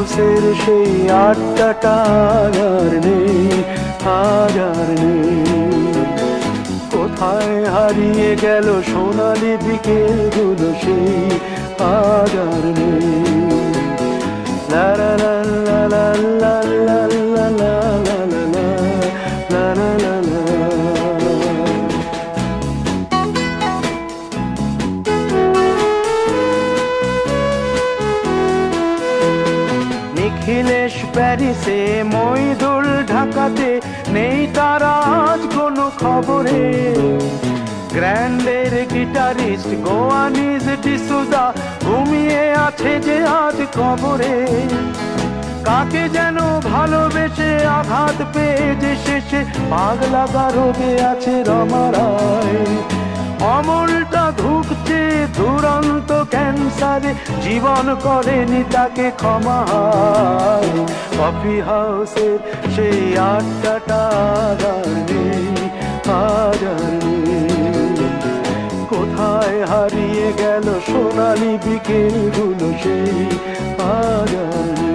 হাউসের সেই আড্ডাটা আর নেই, আর নেই। কোথায় হারিয়ে গেল সোনালি বিকেলগুলো সেই আর নেই। লা লা লা লা লা লা লা লা লা লা লা লা লা লা। নিখিলেশ প্যারিসে, মইদুল ঢাকাতে, নেই তারা আজ কোনো খবরে। গ্র্যান্ডের গিটারিস্ট গোয়ানিজ ডিসুজা ঘুমিয়ে আছে যে আজ কবরে। কাকে যেন ভালোবেসে আঘাত পেয়ে যে শেষে পাগলা রোগে আছে রমা রায়। অমলটা ধুকছে দুরন্ত ক্যান্সারে, জীবন করেনি তাকে ক্ষমা। কফি হাউসের সেই আড্ডাটা আর নেই, আর নেই। কোথায় হারিয়ে গেল সোনালি বিকেলগুলো সেই আর নেই।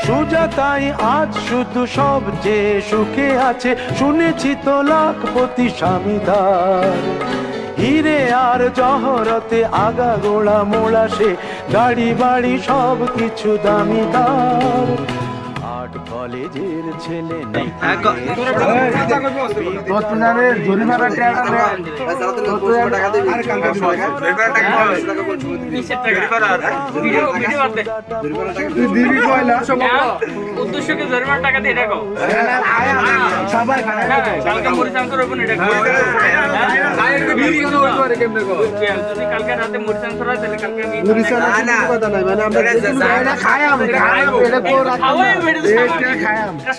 সুজাতাই আজ শুধু সব যে সুখে আছে, শুনেছি তো লাখপতি স্বামীদার। হিরে আর জহরতে আগা গোড়া মোড়া সে, গাড়ি বাড়ি সব কিছু দামিদার। আর্ট কলেজের ছেলে নেই টাকা দিয়ে দেখো সবাই কালকে মরিচান করবো না। কালকে রাতে মরিচান করা তাহলে কালকে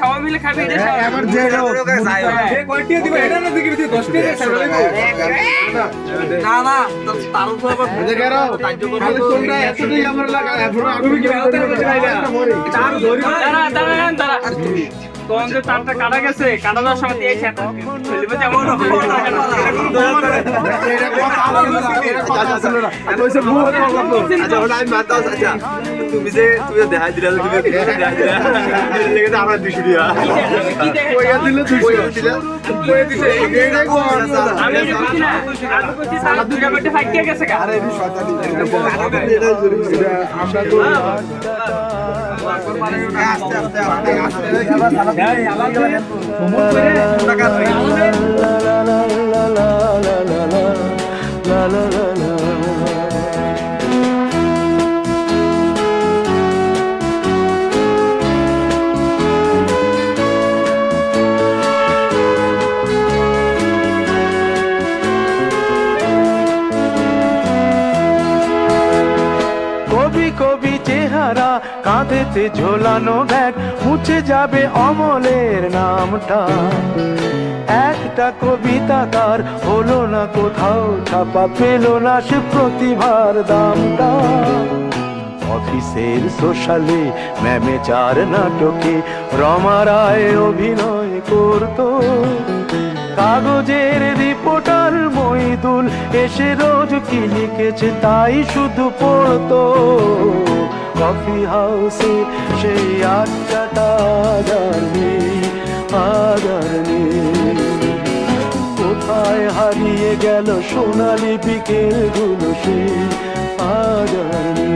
সবাই মিলে খাবি। তারটা কাটা গেছে, কাটা দেওয়ার সময় এই তুমি যে তুমি দেখাই দিলে আমরা 200 কবি কবি চেহারা, কাঁধেতে ঝোলানো ব্যাগ, মুছে যাবে অমলের নামটা। একটা কবিতা তার হলো না কোথাও ছাপা, পেল না সে প্রতিভার দামটা। অফিসের সোশ্যালে, ম্যামে চার নাটকে রমা রায় অভিনয় করতো। কাগজের রিপোর্টার মইদুল এসে রোজ কি লিখেছে তাই শুধু পড়তো। কফি হাউসে সেই আড্ডাটা আর নেই, আর নেই। কোথায় হারিয়ে গেল সোনালি বিকেলগুলো সেই আর নেই।